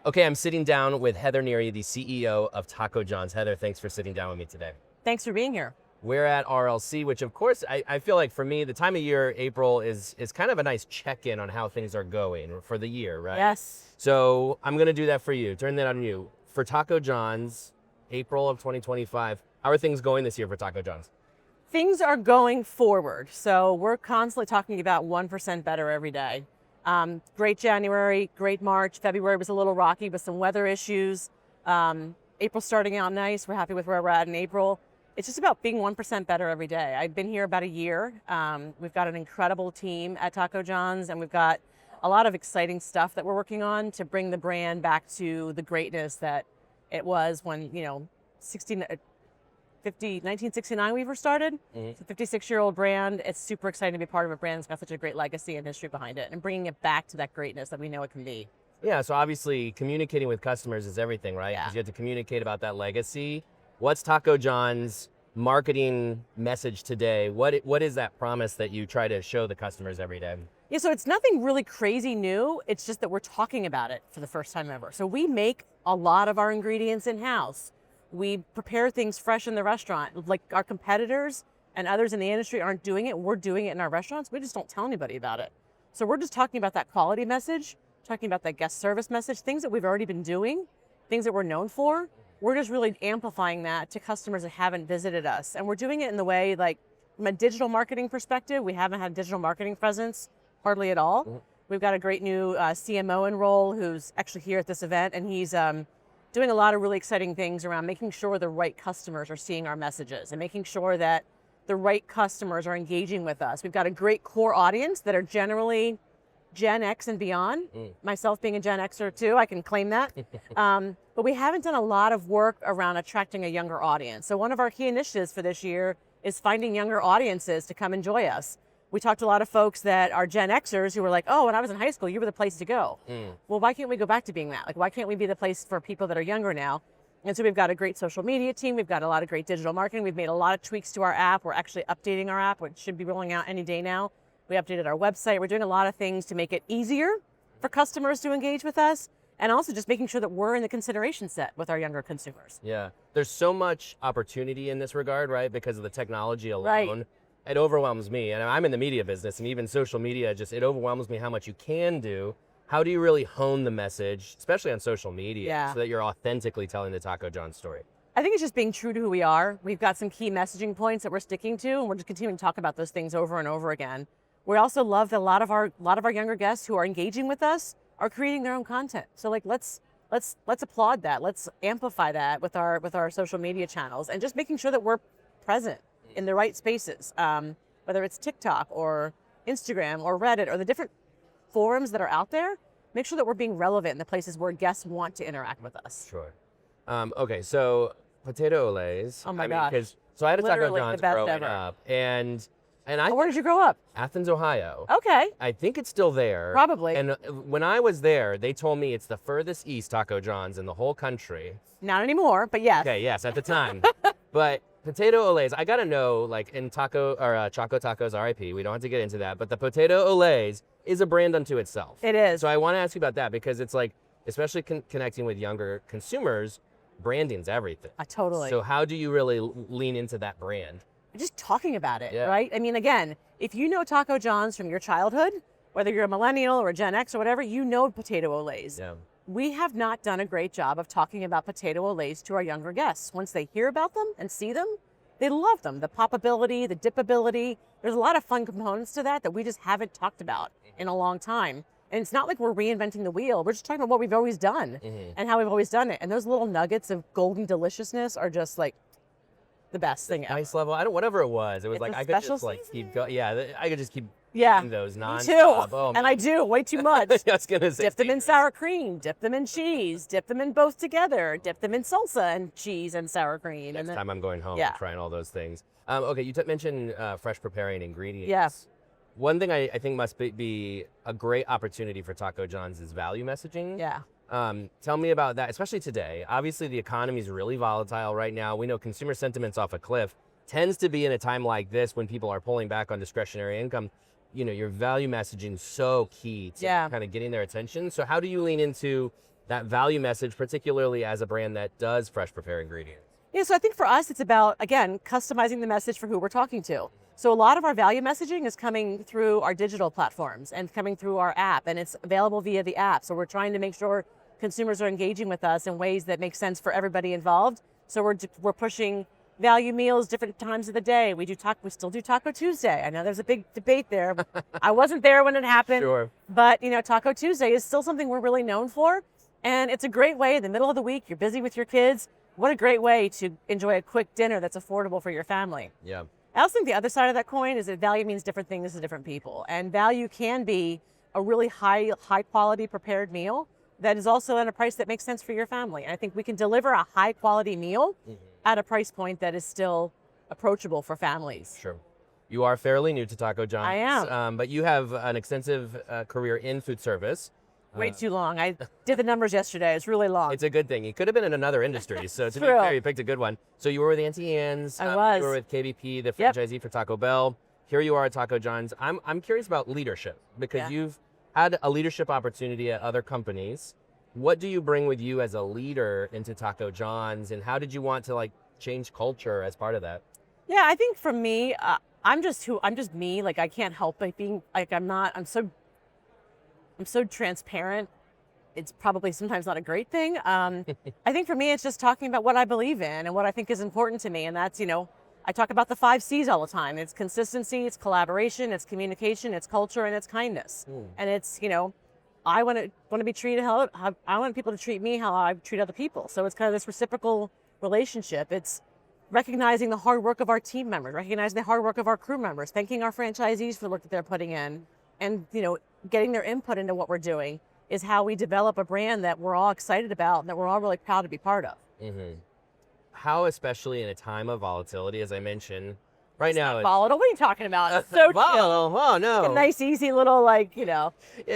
Okay, I'm sitting down with Heather Neary, the CEO of Taco John's. Heather, thanks for sitting down with me today. Thanks for being here. We're at RLC, which of course, I feel like for me, the time of year, April, is kind of a nice check-in on how things are going for the year, right? Yes. So I'm gonna do that for you, turn that on you. For Taco John's, April of 2025, how are things going this year for Taco John's? Things are going forward. So we're constantly talking about 1% better every day. Great January, great March. February was a little rocky with some weather issues. April starting out nice. We're happy with where we're at in April. It's just about being 1% better every day. I've been here about a year. We've got an incredible team at Taco John's, and we've got a lot of exciting stuff that we're working on to bring the brand back to the greatness that it was when, 1969 we first started. It's a 56-year-old brand. It's super exciting to be part of a brand that's got such a great legacy and history behind it, and bringing it back to that greatness that we know it can be. Yeah, so obviously communicating with customers is everything, right? Yeah. Because you have to communicate about that legacy. What's Taco John's marketing message today? What is that promise that you try to show the customers every day? Yeah, so it's nothing really crazy new. It's just that we're talking about it for the first time ever. So we make a lot of our ingredients in-house. We prepare things fresh in the restaurant. Like our competitors and others in the industry aren't doing it. We're doing it in our restaurants. We just don't tell anybody about it. So we're just talking about that quality message, talking about that guest service message, things that we've already been doing, things that we're known for. We're just really amplifying that to customers that haven't visited us. And we're doing it in the way, like from a digital marketing perspective, we haven't had digital marketing presence hardly at all. We've got a great new CMO in role who's actually here at this event, and he's doing a lot of really exciting things around making sure the right customers are seeing our messages and making sure that the right customers are engaging with us. We've got a great core audience that are generally Gen X and beyond. Myself being a Gen Xer too, I can claim that. But we haven't done a lot of work around attracting a younger audience. So one of our key initiatives for this year is finding younger audiences to come enjoy us. We talked to a lot of folks that are Gen Xers who were like, oh, when I was in high school, you were the place to go. Well, why can't we go back to being that? Like, why can't we be the place for people that are younger now? And so we've got a great social media team. We've got a lot of great digital marketing. We've made a lot of tweaks to our app. We're actually updating our app, which should be rolling out any day now. We updated our website. We're doing a lot of things to make it easier for customers to engage with us, and also just making sure that we're in the consideration set with our younger consumers. Yeah, there's so much opportunity in this regard, right? Because of the technology alone. Right. It overwhelms me, and I'm in the media business, and even social media, it overwhelms me how much you can do. How do you really hone the message, especially on social media, so that you're authentically telling the Taco John's story? I think it's just being true to who we are. We've got some key messaging points that we're sticking to, and we're just continuing to talk about those things over and over again. We also love that a lot of our younger guests who are engaging with us are creating their own content. So like let's applaud that. Let's amplify that with our social media channels, and just making sure that we're present in the right spaces, whether it's TikTok or Instagram or Reddit or the different forums that are out there. Make sure that we're being relevant in the places where guests want to interact with us. Sure. Okay, so Potato Olés. Oh my gosh. So I had a Taco Literally John's the best growing ever. up, and Where did you grow up? Athens, Ohio. Okay. I think it's still there. Probably. And when I was there, they told me it's the furthest east Taco John's in the whole country. Not anymore, but yes. Okay, yes, at the time. But Potato Olés, I gotta know, like in Choco Tacos, RIP, we don't have to get into that, but the Potato Olés is a brand unto itself. It is. So I want to ask you about that, because it's like, especially connecting with younger consumers, branding's everything. Totally. So how do you really lean into that brand? Just talking about it, Yeah. right? I mean, again, if you know Taco John's from your childhood, whether you're a millennial or a Gen X or whatever, you know Potato Olés. Yeah. We have not done a great job of talking about Potato Olés to our younger guests. Once they hear about them and see them, they love them. The popability, the dipability, there's a lot of fun components to that we just haven't talked about in a long time. And it's not like we're reinventing the wheel. We're just talking about what we've always done and how we've always done it. And those little nuggets of golden deliciousness are just like the best thing ever. Ice level, whatever it was. It was It's like a I could special just like seasoning. keep going. Yeah, I could just keep Yeah, eating those me nonstop. too. Oh, And I do, way too much. I was gonna say Dip them in dangerous. sour cream, dip them in cheese, dip them in both together, dip them in salsa and cheese and sour cream. Next and then, time I'm going home, Yeah. I'm trying all those things. Okay, you mentioned fresh preparing ingredients. Yes. One thing I think must be a great opportunity for Taco John's is value messaging. Yeah. Tell me about that, especially today. Obviously, the economy is really volatile right now. We know consumer sentiment's off a cliff. Tends to be in a time like this when people are pulling back on discretionary income. Your value messaging is so key to kind of getting their attention. So how do you lean into that value message, particularly as a brand that does fresh prepare ingredients? Yeah, so I think for us, it's about, again, customizing the message for who we're talking to. So a lot of our value messaging is coming through our digital platforms and coming through our app, and it's available via the app. So we're trying to make sure consumers are engaging with us in ways that make sense for everybody involved. So we're pushing value meals different times of the day. We still do Taco Tuesday. I know there's a big debate there. I wasn't there when it happened. Sure. But Taco Tuesday is still something we're really known for. And it's a great way in the middle of the week, you're busy with your kids. What a great way to enjoy a quick dinner that's affordable for your family. Yeah. I also think the other side of that coin is that value means different things to different people. And value can be a really high quality prepared meal that is also at a price that makes sense for your family. And I think we can deliver a high quality meal at a price point that is still approachable for families. Sure. You are fairly new to Taco John's. I am. But you have an extensive career in food service. Way too long. I did the numbers yesterday. It's really long. It's a good thing. You could have been in another industry. So to be True. fair, you picked a good one. So you were with Auntie Anne's. I was. You were with KBP, the franchisee for Taco Bell. Here you are at Taco John's. I'm curious about leadership because you've had a leadership opportunity at other companies. What do you bring with you as a leader into Taco John's, and how did you want to change culture as part of that? Yeah, I think for me, I'm just me. I can't help it being I'm so transparent. It's probably sometimes not a great thing. I think for me, it's just talking about what I believe in and what I think is important to me. And that's, I talk about the 5 C's all the time. It's consistency, it's collaboration, it's communication, it's culture, and it's kindness. And it's, I want to be treated I want people to treat me how I treat other people. So it's kind of this reciprocal relationship. It's recognizing the hard work of our team members, recognizing the hard work of our crew members, thanking our franchisees for the work that they're putting in, and getting their input into what we're doing is how we develop a brand that we're all excited about and that we're all really proud to be part of. How, especially in a time of volatility, as I mentioned, right now it's volatile. What are you talking about? It's so volatile. chill. Oh no, a nice, easy little Yeah,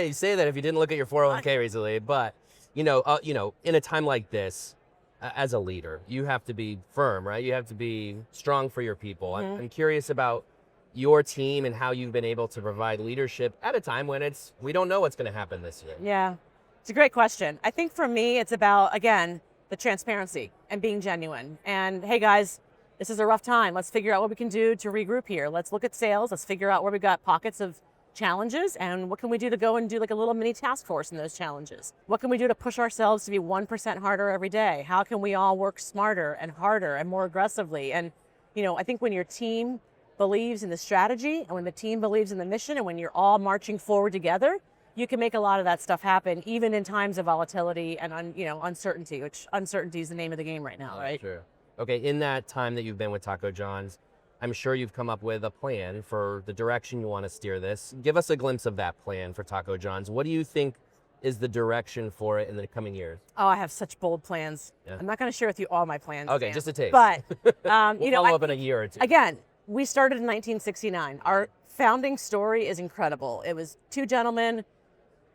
you say that if you didn't look at your 401k recently, but in a time like this, as a leader, you have to be firm, right? You have to be strong for your people. I'm curious about your team and how you've been able to provide leadership at a time when we don't know what's going to happen this year. Yeah, it's a great question. I think for me, it's about, again, the transparency and being genuine. And hey guys, this is a rough time. Let's figure out what we can do to regroup here. Let's look at sales. Let's figure out where we've got pockets of challenges and what can we do to go and do a little mini task force in those challenges. What can we do to push ourselves to be 1% harder every day? How can we all work smarter and harder and more aggressively? And, I think when your team believes in the strategy and when the team believes in the mission and when you're all marching forward together, you can make a lot of that stuff happen even in times of volatility and uncertainty, which uncertainty is the name of the game right now, right? Sure. Okay, in that time that you've been with Taco John's, I'm sure you've come up with a plan for the direction you want to steer this. Give us a glimpse of that plan for Taco John's. What do you think is the direction for it in the coming years? Oh, I have such bold plans. Yeah. I'm not going to share with you all my plans. Okay, Sam. Just a taste. But we'll follow up in a year or two. Again, we started in 1969. Our founding story is incredible. It was 2 gentlemen,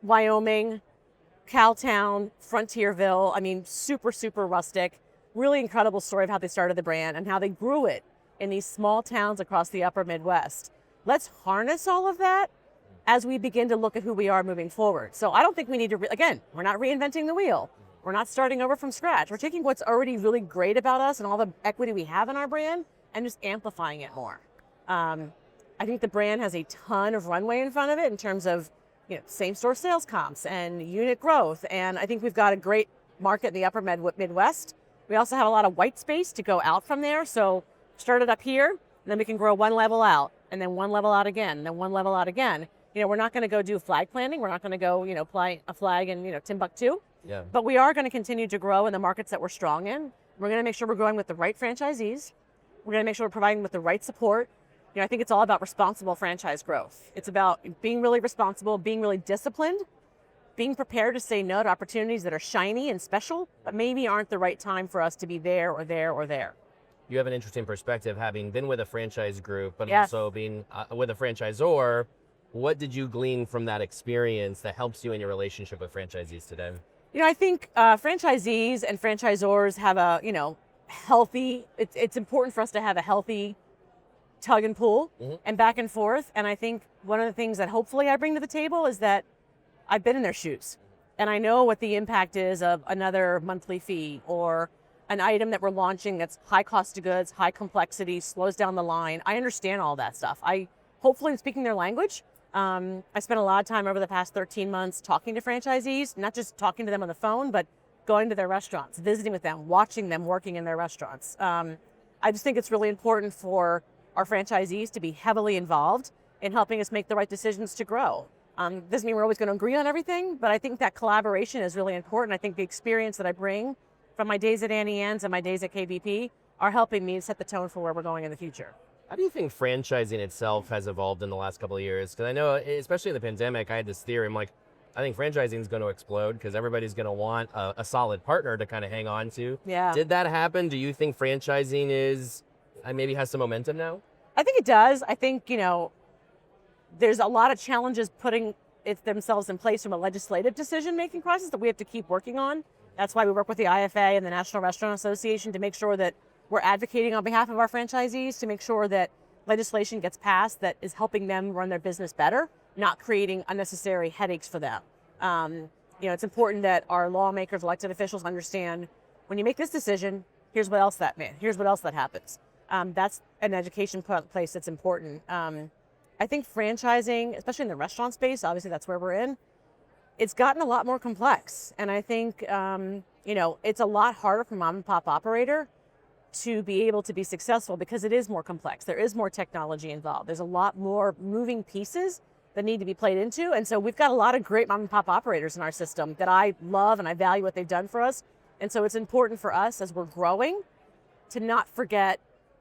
Wyoming, Cowtown, Frontierville. Super, super rustic. Really incredible story of how they started the brand and how they grew it in these small towns across the upper Midwest. Let's harness all of that as we begin to look at who we are moving forward. So I don't think we need to, again, we're not reinventing the wheel. We're not starting over from scratch. We're taking what's already really great about us and all the equity we have in our brand and just amplifying it more. I think the brand has a ton of runway in front of it in terms of same-store sales comps and unit growth. And I think we've got a great market in the upper Midwest. We also have a lot of white space to go out from there. So start it up here, and then we can grow 1 level out, and then 1 level out again, and then 1 level out again. We're not going to go do flag planting. We're not going to go, apply a flag in, Timbuktu. Yeah. But we are going to continue to grow in the markets that we're strong in. We're going to make sure we're growing with the right franchisees. We're going to make sure we're providing with the right support. I think it's all about responsible franchise growth. It's about being really responsible, being really disciplined, being prepared to say no to opportunities that are shiny and special, but maybe aren't the right time for us to be there or there or there. You have an interesting perspective, having been with a franchise group, but Yes. also being with a franchisor. What did you glean from that experience that helps you in your relationship with franchisees today? I think franchisees and franchisors have a, healthy, it's important for us to have a healthy tug and pull and back and forth. And I think one of the things that hopefully I bring to the table is that I've been in their shoes. and I know what the impact is of another monthly fee or an item that we're launching that's high cost of goods, high complexity, slows down the line. I understand all that stuff. I hopefully am speaking their language. I spent a lot of time over the past 13 months talking to franchisees, not just talking to them on the phone, but going to their restaurants, visiting with them, watching them working in their restaurants. I just think it's really important for our franchisees to be heavily involved in helping us make the right decisions to grow. Doesn't mean we're always going to agree on everything, but I think that collaboration is really important. I think the experience that I bring from my days at Annie Ann's and my days at KBP are helping me set the tone for where we're going in the future. How do you think franchising itself has evolved in the last couple of years? Because I know, especially in the pandemic, I had this theory. I'm like, I think franchising is going to explode because everybody's going to want a solid partner to kind of hang on to. Yeah. Did that happen? Do you think franchising is maybe has some momentum now? I think it does. I think, there's a lot of challenges putting themselves in place from a legislative decision-making process that we have to keep working on. That's why we work with the IFA and the National Restaurant Association to make sure that we're advocating on behalf of our franchisees to make sure that legislation gets passed that is helping them run their business better, not creating unnecessary headaches for them. It's important that our lawmakers, elected officials understand when you make this decision, here's what else that happens. That's an education place that's important. I think franchising, especially in the restaurant space, obviously that's where we're in, it's gotten a lot more complex. And I think, it's a lot harder for mom and pop operator to be able to be successful because it is more complex. There is more technology involved. There's a lot more moving pieces that need to be played into. And so we've got a lot of great mom and pop operators in our system that I love and I value what they've done for us. And so it's important for us as we're growing to not forget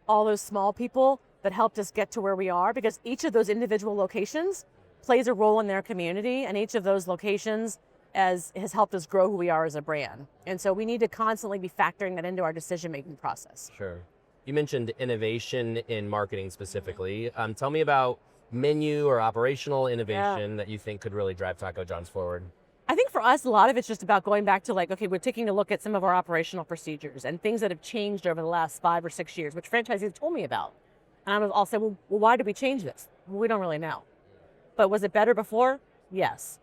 all those small people that helped us get to where we are, because each of those individual locations plays a role in their community, and each of those locations has helped us grow who we are as a brand. And so we need to constantly be factoring that into our decision-making process. Sure. You mentioned innovation in marketing specifically. Tell me about menu or operational innovation that you think could really drive Taco John's forward. I think for us, a lot of it's just about going back to we're taking a look at some of our operational procedures and things that have changed over the last 5 or 6 years, which franchisees told me about. And I'll say, well, why did we change this? Well, we don't really know. But was it better before? Yes.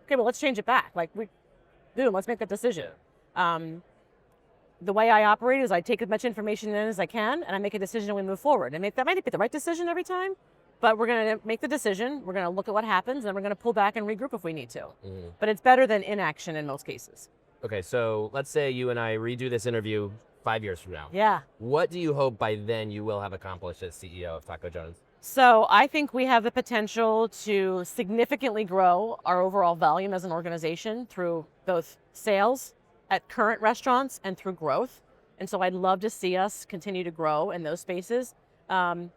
Okay, well, let's change it back. Let's make that decision. The way I operate is I take as much information in as I can, and I make a decision and we move forward. And that might not be the right decision every time, but we're going to make the decision. We're going to look at what happens, and we're going to pull back and regroup if we need to. Mm-hmm. But it's better than inaction in most cases. Okay, so let's say you and I redo this interview 5 years from now. Yeah. What do you hope by then you will have accomplished as CEO of Taco John's? So I think we have the potential to significantly grow our overall volume as an organization through both sales at current restaurants and through growth. And so I'd love to see us continue to grow in those spaces. I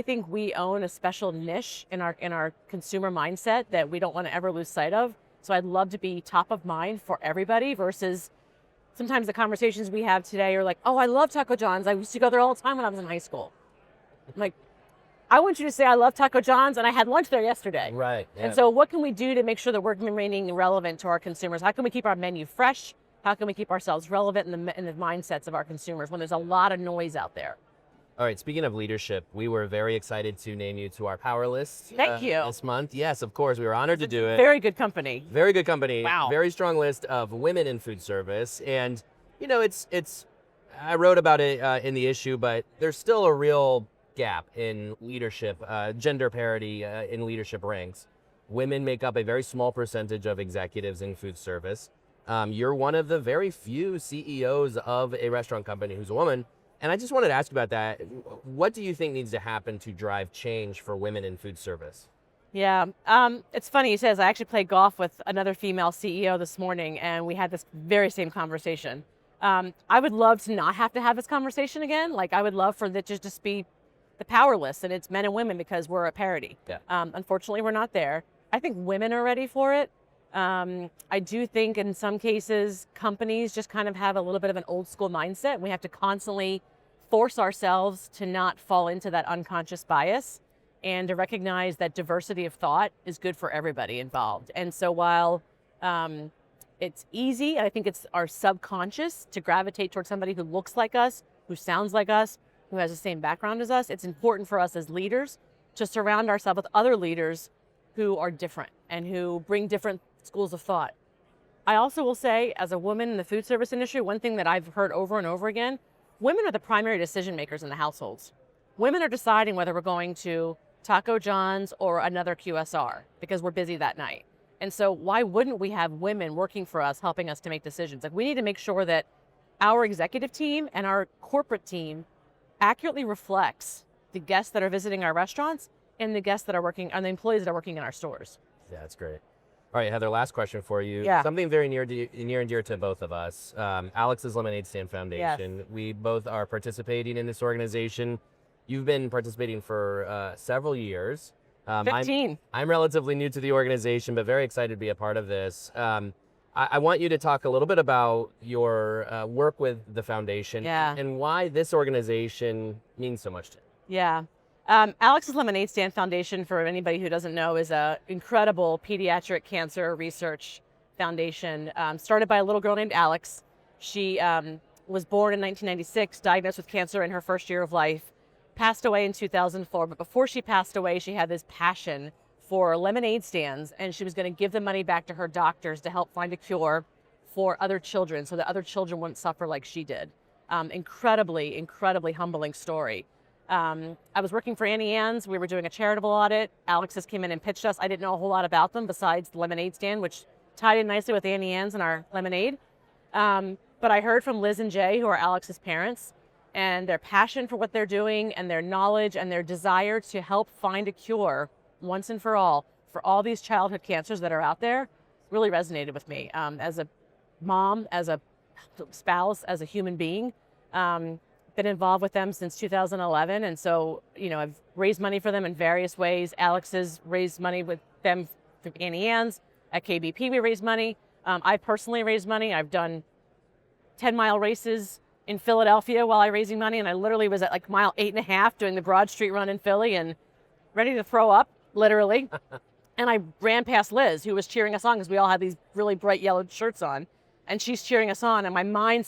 think we own a special niche in our consumer mindset that we don't want to ever lose sight of. So I'd love to be top of mind for everybody versus sometimes the conversations we have today are like, oh, I love Taco John's. I used to go there all the time when I was in high school. I'm like, I want you to say I love Taco John's and I had lunch there yesterday. Right. Yeah. And so what can we do to make sure that we're remaining relevant to our consumers? How can we keep our menu fresh? How can we keep ourselves relevant in the mindsets of our consumers when there's a lot of noise out there? All right, speaking of leadership, we were very excited to name you to our Power List. Thank you. This month. Yes, of course. We were honored to do it. Very good company. Very good company. Wow. Very strong list of women in food service. And, it's I wrote about it in the issue, but there's still a real gap in leadership, gender parity in leadership ranks. Women make up a very small percentage of executives in food service. You're one of the very few CEOs of a restaurant company who's a woman. And I just wanted to ask about that. What do you think needs to happen to drive change for women in food service? Yeah, it's funny you say this. I actually played golf with another female CEO this morning, and we had this very same conversation. I would love to not have to have this conversation again. I would love for it to just be the power list, and it's men and women because we're at parity. Yeah. Unfortunately, we're not there. I think women are ready for it. I do think in some cases, companies just kind of have a little bit of an old school mindset. We have to constantly force ourselves to not fall into that unconscious bias and to recognize that diversity of thought is good for everybody involved. And so while it's easy, I think it's our subconscious to gravitate towards somebody who looks like us, who sounds like us, who has the same background as us. It's important for us as leaders to surround ourselves with other leaders who are different and who bring different schools of thought. I also will say, as a woman in the food service industry, one thing that I've heard over and over again, women are the primary decision makers in the households. Women are deciding whether we're going to Taco John's or another QSR because we're busy that night. And so why wouldn't we have women working for us, helping us to make decisions? Like, we need to make sure that our executive team and our corporate team accurately reflects the guests that are visiting our restaurants and the guests that are working, and the employees that are working in our stores. Yeah, that's great. All right, Heather, last question for you. Yeah. Something very near and dear to both of us. Alex's Lemonade Stand Foundation. Yes. We both are participating in this organization. You've been participating for several years. 15. I'm relatively new to the organization, but very excited to be a part of this. I want you to talk a little bit about your work with the foundation and why this organization means so much to you. Yeah. Alex's Lemonade Stand Foundation, for anybody who doesn't know, is an incredible pediatric cancer research foundation started by a little girl named Alex. She was born in 1996, diagnosed with cancer in her first year of life, passed away in 2004. But before she passed away, she had this passion for lemonade stands, and she was going to give the money back to her doctors to help find a cure for other children so that other children wouldn't suffer like she did. Incredibly, incredibly humbling story. I was working for Auntie Anne's. We were doing a charitable audit. Alex just came in and pitched us. I didn't know a whole lot about them besides the lemonade stand, which tied in nicely with Auntie Anne's and our lemonade. But I heard from Liz and Jay, who are Alex's parents, and their passion for what they're doing and their knowledge and their desire to help find a cure once and for all these childhood cancers that are out there really resonated with me. As a mom, as a spouse, as a human being, been involved with them since 2011. And so, I've raised money for them in various ways. Alex has raised money with them through Auntie Anne's. At KBP, we raised money. I personally raised money. I've done 10-mile races in Philadelphia while I'm raising money. And I literally was at like mile 8.5 doing the Broad Street run in Philly and ready to throw up, literally. And I ran past Liz, who was cheering us on because we all had these really bright yellow shirts on. And she's cheering us on. And my mind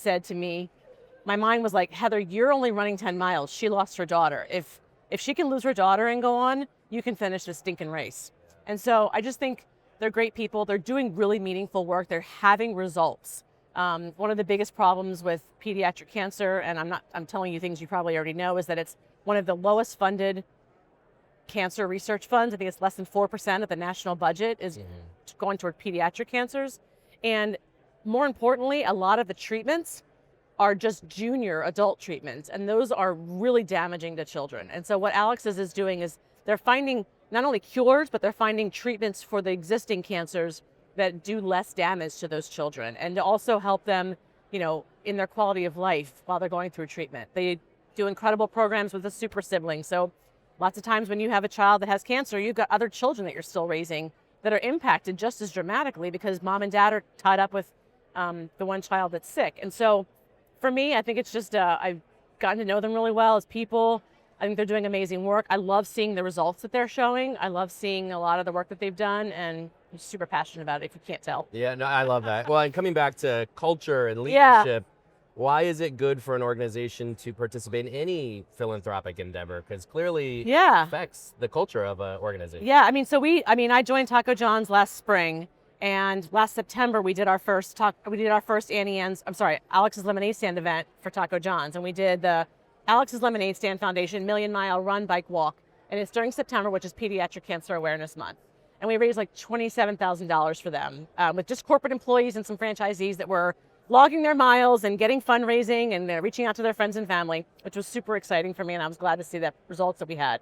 was like, Heather, you're only running 10 miles. She lost her daughter. If she can lose her daughter and go on, you can finish this stinking race. And so I just think they're great people. They're doing really meaningful work. They're having results. One of the biggest problems with pediatric cancer, and I'm telling you things you probably already know, is that it's one of the lowest funded cancer research funds. I think it's less than 4% of the national budget is going toward pediatric cancers. And more importantly, a lot of the treatments are just junior adult treatments, and those are really damaging to children. And so what Alex is doing is they're finding not only cures, but they're finding treatments for the existing cancers that do less damage to those children, and to also help them, in their quality of life while they're going through treatment. They do incredible programs with the super siblings. So lots of times when you have a child that has cancer, you've got other children that you're still raising that are impacted just as dramatically because mom and dad are tied up with the one child that's sick. And so for me, I think it's just, I've gotten to know them really well as people. I think they're doing amazing work. I love seeing the results that they're showing. I love seeing a lot of the work that they've done, and I'm super passionate about it, if you can't tell. Yeah, no, I love that. Well, and coming back to culture and leadership, why is it good for an organization to participate in any philanthropic endeavor? Because clearly it affects the culture of an organization. Yeah, I joined Taco John's last spring. And last September, we did our first Alex's Lemonade Stand event for Taco John's. And we did the Alex's Lemonade Stand Foundation Million Mile Run Bike Walk. And it's during September, which is Pediatric Cancer Awareness Month. And we raised like $27,000 for them with just corporate employees and some franchisees that were logging their miles and getting fundraising and reaching out to their friends and family, which was super exciting for me. And I was glad to see the results that we had.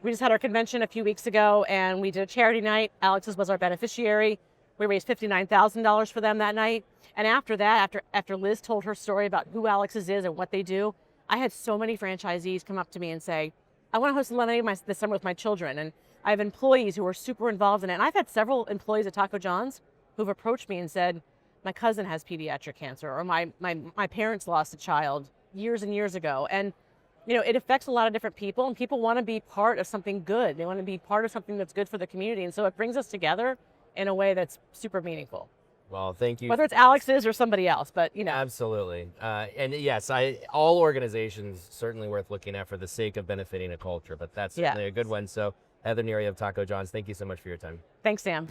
We just had our convention a few weeks ago, and we did a charity night. Alex's was our beneficiary. We raised $59,000 for them that night. And after that, after Liz told her story about who Alex's is and what they do, I had so many franchisees come up to me and say, I want to host a lemonade this summer with my children. And I have employees who are super involved in it. And I've had several employees at Taco John's who've approached me and said, my cousin has pediatric cancer, or my parents lost a child years and years ago. And it affects a lot of different people, and people want to be part of something good. They want to be part of something that's good for the community. And so it brings us together in a way that's super meaningful. Well, thank you. Whether it's Alex's or somebody else, but Absolutely. And yes, all organizations certainly worth looking at for the sake of benefiting a culture, but that's certainly a good one. So Heather Neary of Taco John's, thank you so much for your time. Thanks, Sam.